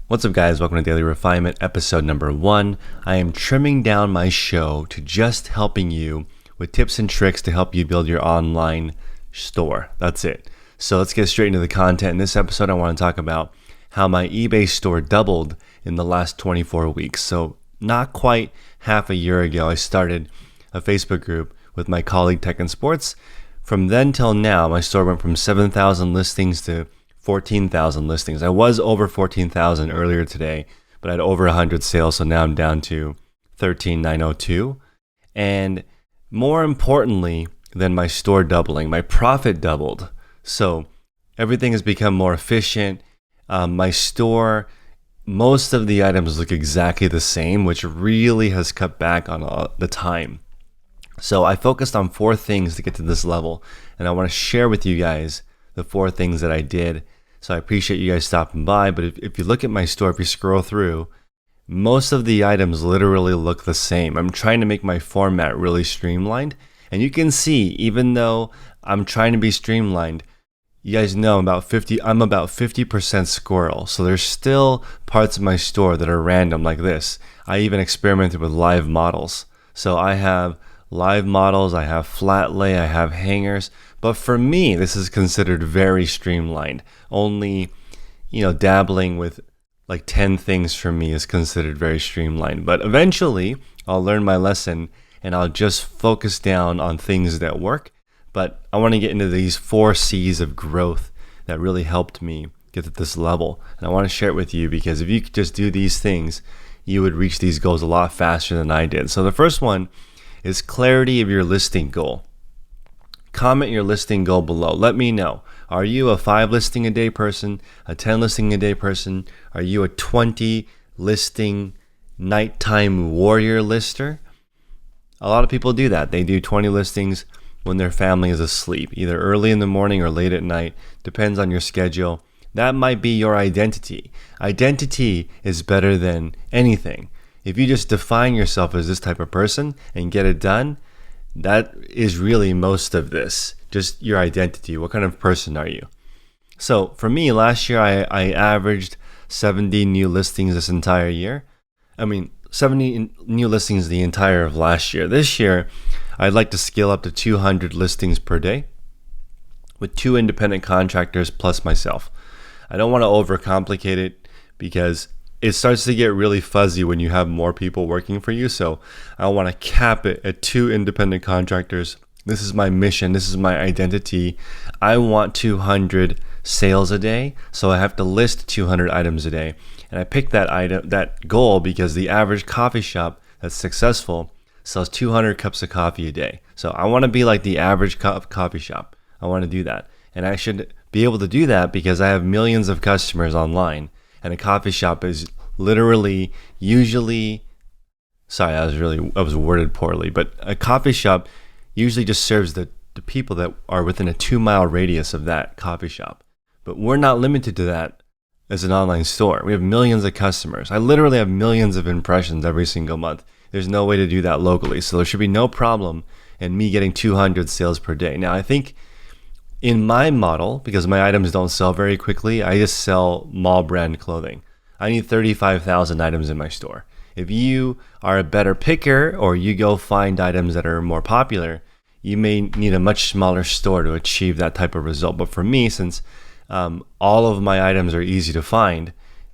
What's up, guys? Welcome to Daily Refinement, episode number 1. I am trimming down my show to just helping you with tips and tricks to help you build your online store. That's it. So let's get straight into the content. In this episode, I want to talk about how my eBay store doubled in the last 24 weeks. So not quite half a year ago, I started a Facebook group with my colleague Tech and Sports. From then till now, my store went from 7,000 listings to 14,000 listings. I was over 14,000 earlier today, but I had over 100 sales, so now I'm down to 13,902. And more importantly than my store doubling, my profit doubled. So everything has become more efficient. My store, most of the items look exactly the same, which really has cut back on the time. So I focused on 4 things to get to this level, and I want to share with you guys the 4 things that I did. So I appreciate you guys stopping by, but if you look at my store, if you scroll through, most of the items literally look the same. I'm trying to make my format really streamlined, and you can see, even though I'm trying to be streamlined, you guys know I'm about 50% squirrel. So there's still parts of my store that are random like this. I even experimented with live models. So I have live models, I have flat lay, I have hangers. But for me, this is considered very streamlined. Only, dabbling with like 10 things for me is considered very streamlined. But eventually, I'll learn my lesson and I'll just focus down on things that work. But I want to get into these 4 C's of growth that really helped me get to this level. And I want to share it with you because if you could just do these things, you would reach these goals a lot faster than I did. So the first one is clarity of your listing goal. Comment your listing goal below. Let me know. Are you a 5 listing a day person, a 10 listing a day person? Are you a 20 listing nighttime warrior lister? A lot of people do that. They do 20 listings when their family is asleep, either early in the morning or late at night. Depends on your schedule. That might be your identity. Identity is better than anything. If you just define yourself as this type of person and get it done, that is really most of this. Just your identity. What kind of person are you? So for me, last year I averaged 70 new listings this entire year. 70 new listings the entire of last year. This year, I'd like to scale up to 200 listings per day with 2 independent contractors plus myself. I don't want to overcomplicate it because it starts to get really fuzzy when you have more people working for you. So I want to cap it at 2 independent contractors. This is my mission. This is my identity. I want 200 sales a day. So I have to list 200 items a day. And I picked that goal because the average coffee shop that's successful sells 200 cups of coffee a day. So I want to be like the average coffee shop. I want to do that. And I should be able to do that because I have millions of customers online. And a coffee shop is literally usually, I was worded poorly, but a coffee shop usually just serves the people that are within a 2-mile radius of that coffee shop. But we're not limited to that as an online store. We have millions of customers. I literally have millions of impressions every single month. There's no way to do that locally. So there should be no problem in me getting 200 sales per day. Now, I think in my model, because my items don't sell very quickly, I just sell mall brand clothing. I need 35,000 items in my store. If you are a better picker or you go find items that are more popular, you may need a much smaller store to achieve that type of result. But for me, since all of my items are easy to find,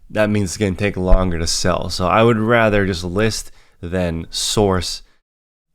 that means it's going to take longer to sell. So I would rather just list than source,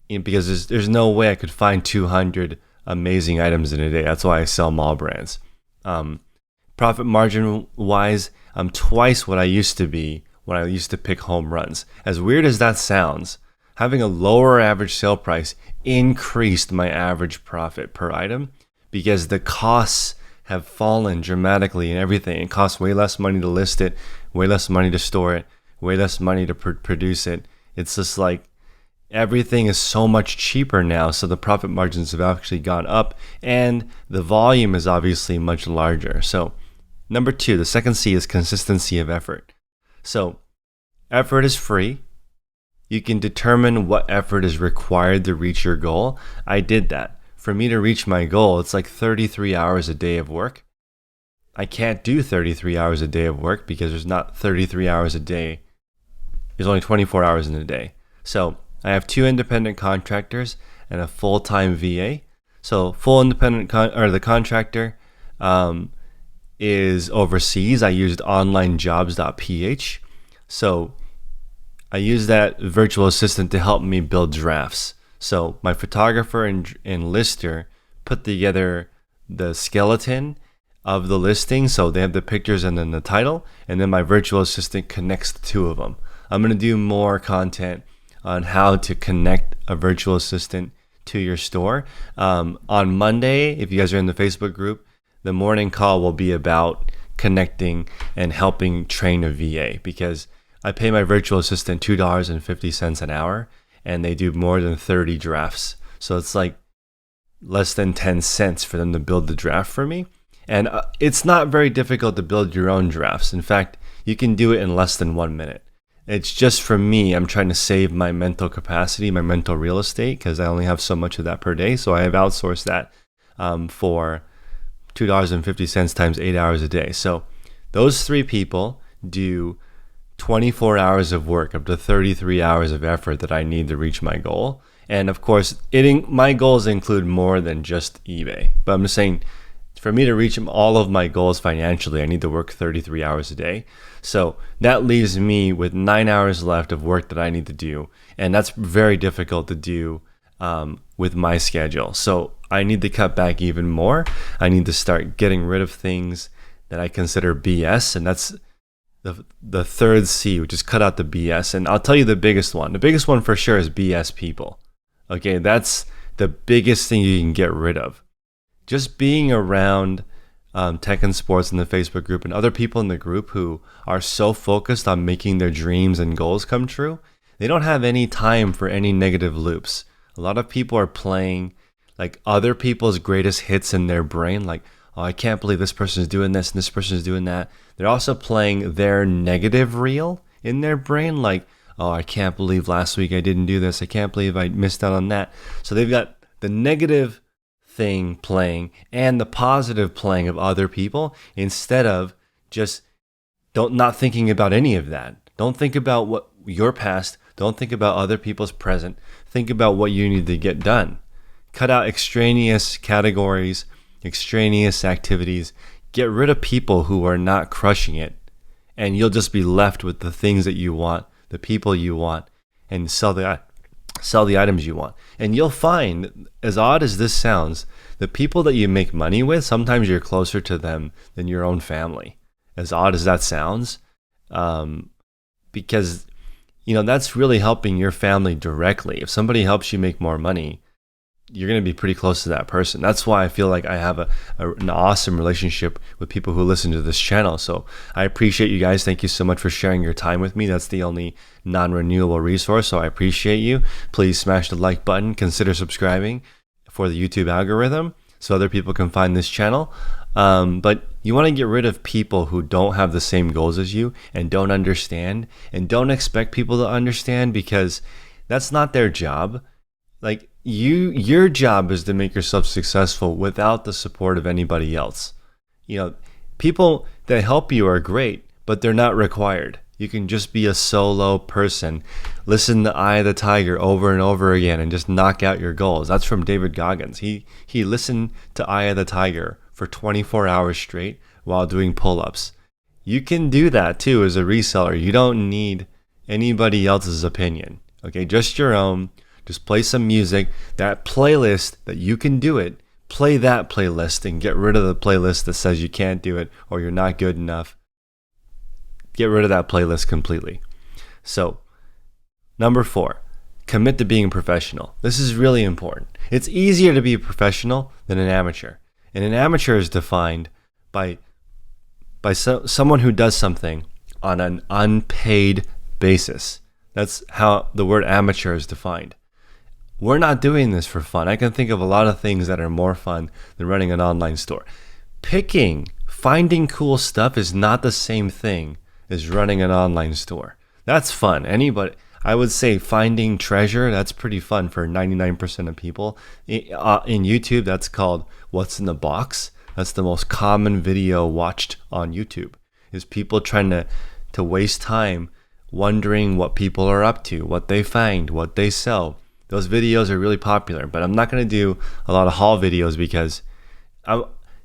because there's no way I could find 200 amazing items in a day. That's why I sell mall brands. Profit margin wise, I'm twice what I used to be when I used to pick home runs. As weird as that sounds, having a lower average sale price increased my average profit per item because the costs have fallen dramatically and everything. It costs way less money to list it, way less money to store it, way less money to produce it. It's just like everything is so much cheaper now, so the profit margins have actually gone up and the volume is obviously much larger. So number 2, the second C is consistency of effort. So effort is free. You can determine what effort is required to reach your goal. I did that. For me to reach my goal, it's like 33 hours a day of work. I can't do 33 hours a day of work because there's not 33 hours a day. There's only 24 hours in a day. So I have 2 independent contractors and a full-time VA. So full independent the contractor is overseas. I used onlinejobs.ph. So I use that virtual assistant to help me build drafts. So my photographer and lister put together the skeleton of the listing. So they have the pictures and then the title. And then my virtual assistant connects the 2 of them. I'm going to do more content on how to connect a virtual assistant to your store. On Monday, if you guys are in the Facebook group, the morning call will be about connecting and helping train a VA, because I pay my virtual assistant $2.50 an hour, and they do more than 30 drafts. So it's like less than 10 cents for them to build the draft for me. And it's not very difficult to build your own drafts. In fact, you can do it in less than 1 minute. It's just for me, I'm trying to save my mental capacity, my mental real estate, because I only have so much of that per day. So I have outsourced that for $2.50 times 8 hours a day. So those 3 people do 24 hours of work, up to 33 hours of effort that I need to reach my goal. And of course, my goals include more than just eBay. But I'm just saying, for me to reach all of my goals financially, I need to work 33 hours a day. So that leaves me with 9 hours left of work that I need to do. And that's very difficult to do with my schedule. So I need to cut back even more. I need to start getting rid of things that I consider BS. And that's the third C, which is cut out the BS. And I'll tell you the biggest one. The biggest one for sure is BS people. Okay, that's the biggest thing you can get rid of. Just being around tech and sports in the Facebook group and other people in the group who are so focused on making their dreams and goals come true, they don't have any time for any negative loops. A lot of people are playing like other people's greatest hits in their brain, like, oh, I can't believe this person is doing this and this person is doing that. They're also playing their negative reel in their brain, like, oh, I can't believe last week I didn't do this. I can't believe I missed out on that. So they've got the negative thing playing and the positive playing of other people, instead of just not thinking about any of that. Don't think about what your past. Don't think about other people's present. Think about what you need to get done. Cut out extraneous categories, extraneous activities. Get rid of people who are not crushing it, and you'll just be left with the things that you want, the people you want, and sell the items you want. And you'll find, as odd as this sounds, the people that you make money with, sometimes you're closer to them than your own family. As odd as that sounds, because that's really helping your family directly. If somebody helps you make more money, you're going to be pretty close to that person. That's why I feel like I have an awesome relationship with people who listen to this channel. So I appreciate you guys. Thank you so much for sharing your time with me. That's the only non-renewable resource, so I appreciate you. Please smash the like button. Consider subscribing for the YouTube algorithm so other people can find this channel. But you want to get rid of people who don't have the same goals as you and don't understand, and don't expect people to understand, because that's not their job. Like, your job is to make yourself successful without the support of anybody else. People that help you are great, but they're not required. You can just be a solo person, listen to Eye of the Tiger over and over again, and just knock out your goals. That's from David Goggins. He listened to Eye of the Tiger for 24 hours straight while doing pull-ups. You can do that too as a reseller. You don't need anybody else's opinion. Okay, just your own. Just play some music, that playlist that you can do it, play that playlist and get rid of the playlist that says you can't do it or you're not good enough. Get rid of that playlist completely. So, number 4, commit to being a professional. This is really important. It's easier to be a professional than an amateur. And an amateur is defined by someone who does something on an unpaid basis. That's how the word amateur is defined. We're not doing this for fun. I can think of a lot of things that are more fun than running an online store. Finding cool stuff is not the same thing as running an online store. That's fun. I would say finding treasure, that's pretty fun for 99% of people. In YouTube, that's called What's in the Box. That's the most common video watched on YouTube, is people trying to waste time wondering what people are up to, what they find, what they sell. Those videos are really popular, but I'm not going to do a lot of haul videos because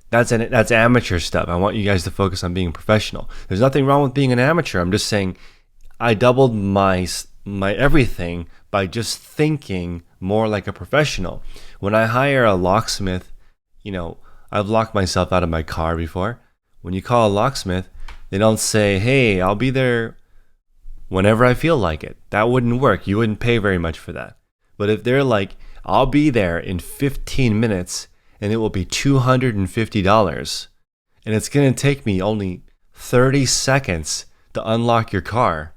that's amateur stuff. I want you guys to focus on being professional. There's nothing wrong with being an amateur. I'm just saying I doubled my everything by just thinking more like a professional. When I hire a locksmith, I've locked myself out of my car before. When you call a locksmith, they don't say, "Hey, I'll be there whenever I feel like it." That wouldn't work. You wouldn't pay very much for that. But if they're like, "I'll be there in 15 minutes and it will be $250 and it's going to take me only 30 seconds to unlock your car,"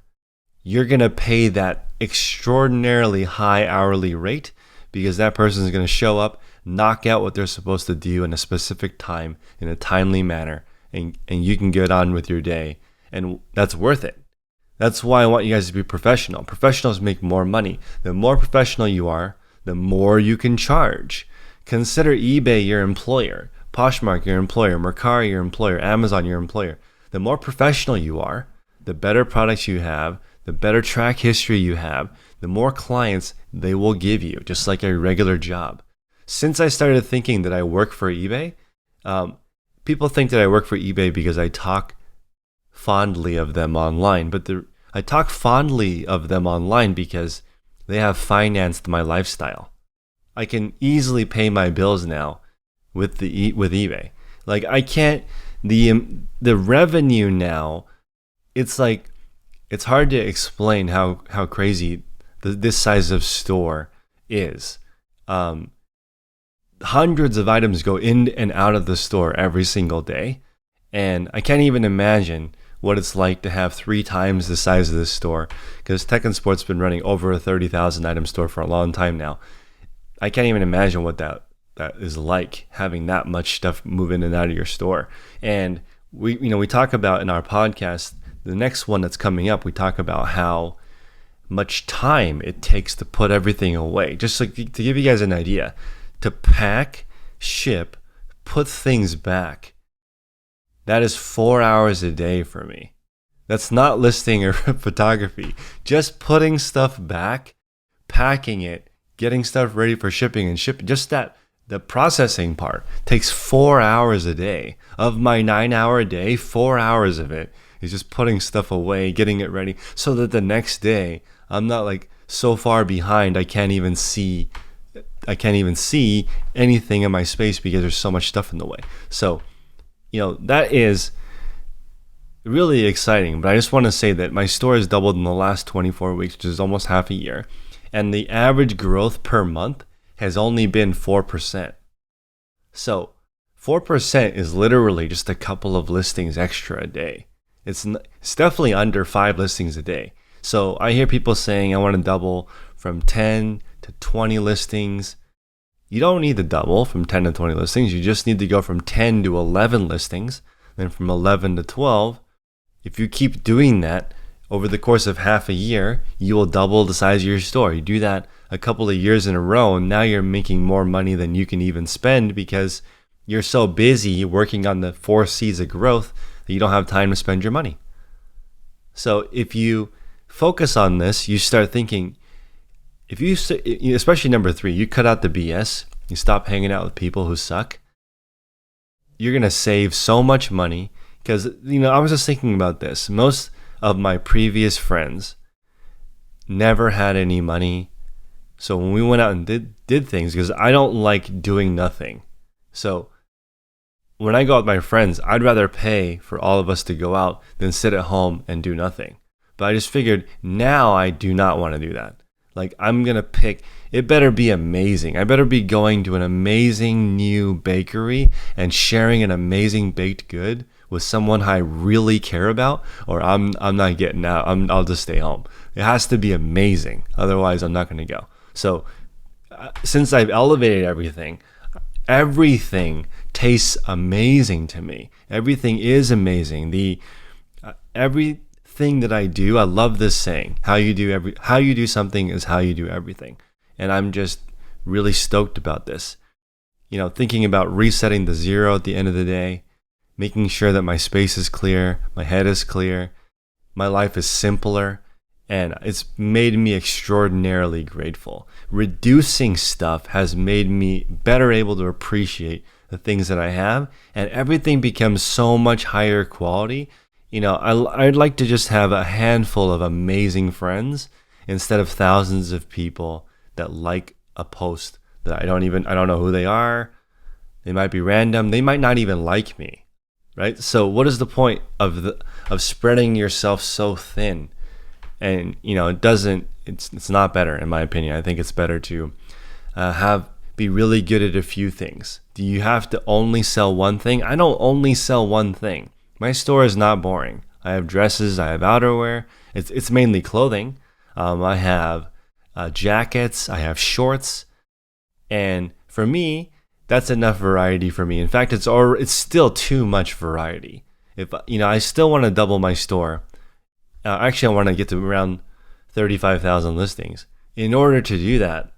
you're going to pay that extraordinarily high hourly rate because that person is going to show up, knock out what they're supposed to do in a specific time, in a timely manner, and you can get on with your day. And that's worth it. That's why I want you guys to be professional. Professionals make more money. The more professional you are, the more you can charge. Consider eBay your employer, Poshmark your employer, Mercari your employer, Amazon your employer. The more professional you are, the better products you have, the better track history you have, the more clients they will give you, just like a regular job. Since I started thinking that I work for eBay, people think that I work for eBay because I talk fondly of them online, but I talk fondly of them online because they have financed my lifestyle. I can easily pay my bills now with eBay. Like I can't the revenue now. It's like it's hard to explain how crazy this size of store is. Hundreds of items go in and out of the store every single day, and I can't even imagine what it's like to have 3 times the size of this store, because Tech and Sport's been running over a 30,000 item store for a long time now. I can't even imagine what that is like, having that much stuff move in and out of your store. And we talk about in our podcast, the next one that's coming up, we talk about how much time it takes to put everything away. Just like to give you guys an idea, to pack, ship, put things back, that is 4 hours a day for me. That's not listing or photography. Just putting stuff back, packing it, getting stuff ready for shipping and shipping, just the processing part takes 4 hours a day. Of my 9-hour day, 4 hours of it is just putting stuff away, getting it ready, so that the next day I'm not like so far behind I can't even see anything in my space because there's so much stuff in the way. So, that is really exciting. But I just want to say that my store has doubled in the last 24 weeks, which is almost half a year. And the average growth per month has only been 4%. So 4% is literally just a couple of listings extra a day. It's definitely under 5 listings a day. So I hear people saying, I want to double from 10 to 20 listings. You don't need to double from 10 to 20 listings. You just need to go from 10 to 11 listings, then from 11 to 12. If you keep doing that over the course of half a year, you will double the size of your store. You do that a couple of years in a row, and now you're making more money than you can even spend because you're so busy working on the 4 C's of growth that you don't have time to spend your money. So if you focus on this, you start thinking, if you, especially number 3, you cut out the BS, you stop hanging out with people who suck, you're going to save so much money. Because, I was just thinking about this. Most of my previous friends never had any money. So when we went out and did things, because I don't like doing nothing. So when I go out with my friends, I'd rather pay for all of us to go out than sit at home and do nothing. But I just figured now I do not want to do that. Like I'm going to pick, it better be amazing. I better be going to an amazing new bakery and sharing an amazing baked good with someone I really care about, or I'm not getting out. I'll just stay home. It has to be amazing. Otherwise, I'm not going to go. So since I've elevated everything tastes amazing to me. Everything is amazing. Everything that I do, I love this saying. How you do something is how you do everything. And I'm just really stoked about this. thinking about resetting the zero at the end of the day, making sure that my space is clear, my head is clear, my life is simpler, and it's made me extraordinarily grateful. Reducing stuff has made me better able to appreciate the things that I have, and everything becomes so much higher quality. I'd like to just have a handful of amazing friends instead of thousands of people that like a post that I don't know who they are. They might be random. They might not even like me, right? So what is the point of spreading yourself so thin? And it's not better, in my opinion. I think it's better to be really good at a few things. Do you have to only sell one thing? I don't only sell one thing. My store is not boring. I have dresses, I have outerwear. It's mainly clothing. I have jackets, I have shorts, and for me, that's enough variety for me. In fact, it's still too much variety. If I still want to double my store. Actually, I want to get to around 35,000 listings. In order to do that,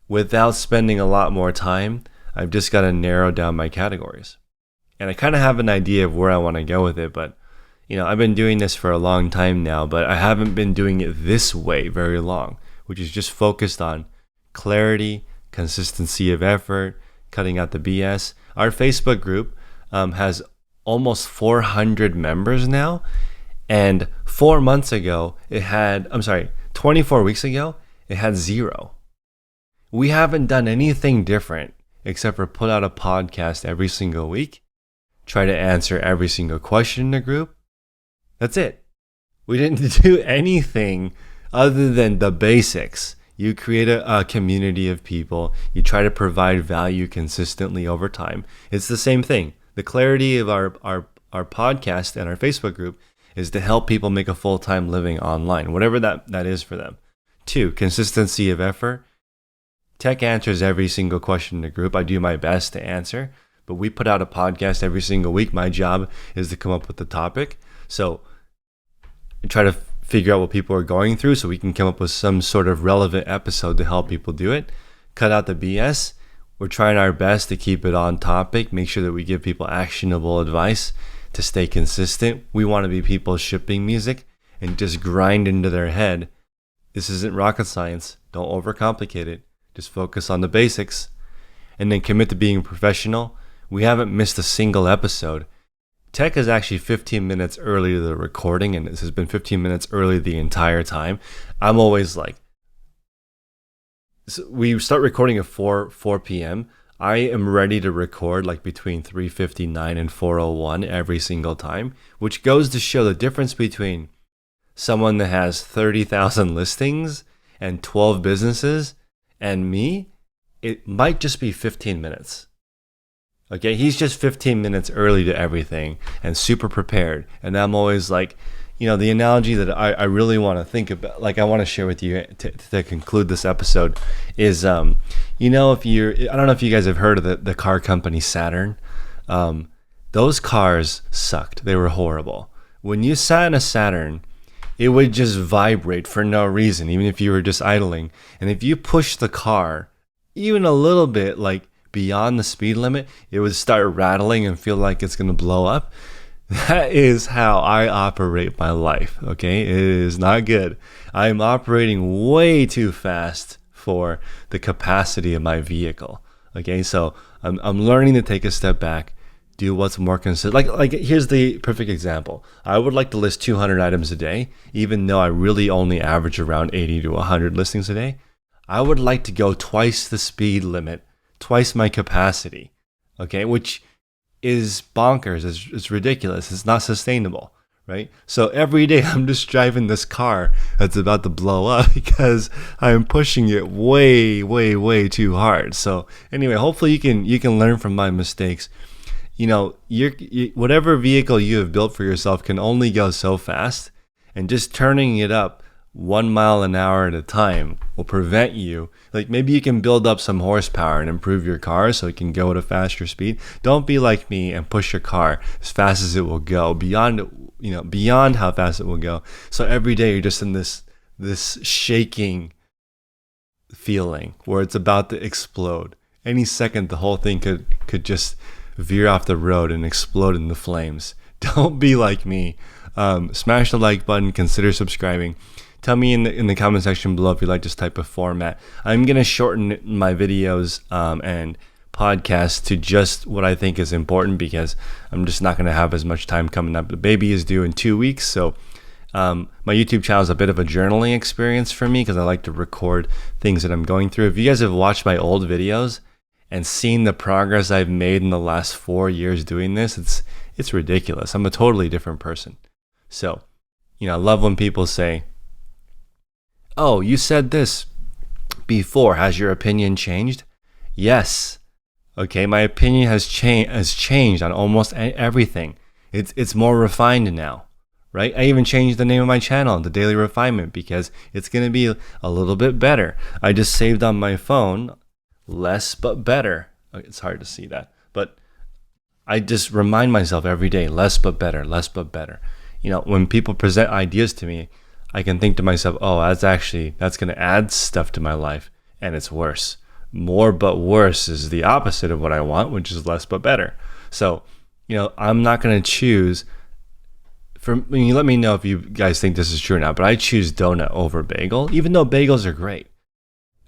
without spending a lot more time, I've just got to narrow down my categories. And I kind of have an idea of where I want to go with it, but I've been doing this for a long time now, but I haven't been doing it this way very long, which is just focused on clarity, consistency of effort, cutting out the BS. Our Facebook group has almost 400 members now, and 24 weeks ago, it had 0. We haven't done anything different except for put out a podcast every single week, try to answer every single question in the group. That's it. We didn't do anything other than the basics. You create a community of people. You try to provide value consistently over time. It's the same thing. The clarity of our podcast and our Facebook group is to help people make a full-time living online, whatever that is for them. 2, consistency of effort. Tech answers every single question in the group. I do my best to answer, but we put out a podcast every single week. My job is to come up with the topic. So I try to figure out what people are going through so we can come up with some sort of relevant episode to help people do it. Cut out the BS. We're trying our best to keep it on topic, make sure that we give people actionable advice to stay consistent. We want to be people shipping music and just grind into their head. This isn't rocket science. Don't overcomplicate it. Just focus on the basics and then commit to being professional. We haven't missed a single episode. Tech is actually 15 minutes early to the recording, and this has been 15 minutes early the entire time. I'm always like, so we start recording at 4 p.m. I am ready to record like between 3:59 and 4:01 every single time, which goes to show the difference between someone that has 30,000 listings and 12 businesses and me. It might just be 15 minutes. Okay, he's just 15 minutes early to everything and super prepared. And I'm always like, the analogy that I really want to think about, like I want to share with you to conclude this episode is, I don't know if you guys have heard of the car company Saturn. Those cars sucked. They were horrible. When you sat in a Saturn, it would just vibrate for no reason, even if you were just idling. And if you push the car even a little bit, like beyond the speed limit, it would start rattling and feel like it's going to blow up. That is how I operate my life, okay? It is not good. I'm operating way too fast for the capacity of my vehicle, okay? So I'm learning to take a step back, do what's more consistent. Like here's the perfect example. I would like to list 200 items a day, even though I really only average around 80 to 100 listings a day. I would like to go twice the speed limit, twice my capacity, okay? Which is bonkers. It's ridiculous. It's not sustainable, right? So every day I'm just driving this car that's about to blow up because I'm pushing it way, way, way too hard. So anyway, hopefully you can learn from my mistakes. Whatever vehicle you have built for yourself can only go so fast, and just turning it up 1 mile an hour at a time will prevent you. Like maybe you can build up some horsepower and improve your car so it can go at a faster speed. Don't be like me and push your car as fast as it will go, beyond how fast it will go. So every day you're just in this shaking feeling where it's about to explode. Any second, the whole thing could just veer off the road and explode into flames. Don't be like me. Smash the like button. Consider subscribing. Tell me in the comment section below if you like this type of format. I'm gonna shorten my videos and podcasts to just what I think is important, because I'm just not gonna have as much time coming up. The baby is due in 2 weeks, so my YouTube channel is a bit of a journaling experience for me, because I like to record things that I'm going through. If you guys have watched my old videos and seen the progress I've made in the last 4 years doing this, it's ridiculous. I'm a totally different person. So, I love when people say, "Oh, you said this before. Has your opinion changed?" Yes. Okay, my opinion has changed on almost everything. It's more refined now, right? I even changed the name of my channel to Daily Refinement, because it's going to be a little bit better. I just saved on my phone, less but better. It's hard to see that, but I just remind myself every day, less but better, less but better. When people present ideas to me, I can think to myself, oh, that's going to add stuff to my life, and it's worse. More but worse is the opposite of what I want, which is less but better. So, I'm not going to choose. You let me know if you guys think this is true or not, but I choose donut over bagel, even though bagels are great.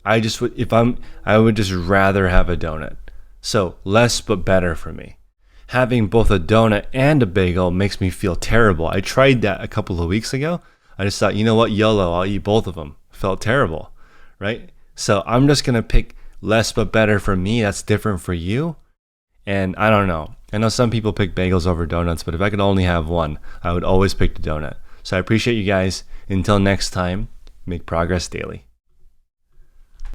I would just rather have a donut. So less but better for me. Having both a donut and a bagel makes me feel terrible. I tried that a couple of weeks ago. I just thought, you know what, YOLO, I'll eat both of them. Felt terrible, right? So I'm just going to pick less but better for me. That's different for you. And I don't know. I know some people pick bagels over donuts, but if I could only have one, I would always pick the donut. So I appreciate you guys. Until next time, make progress daily.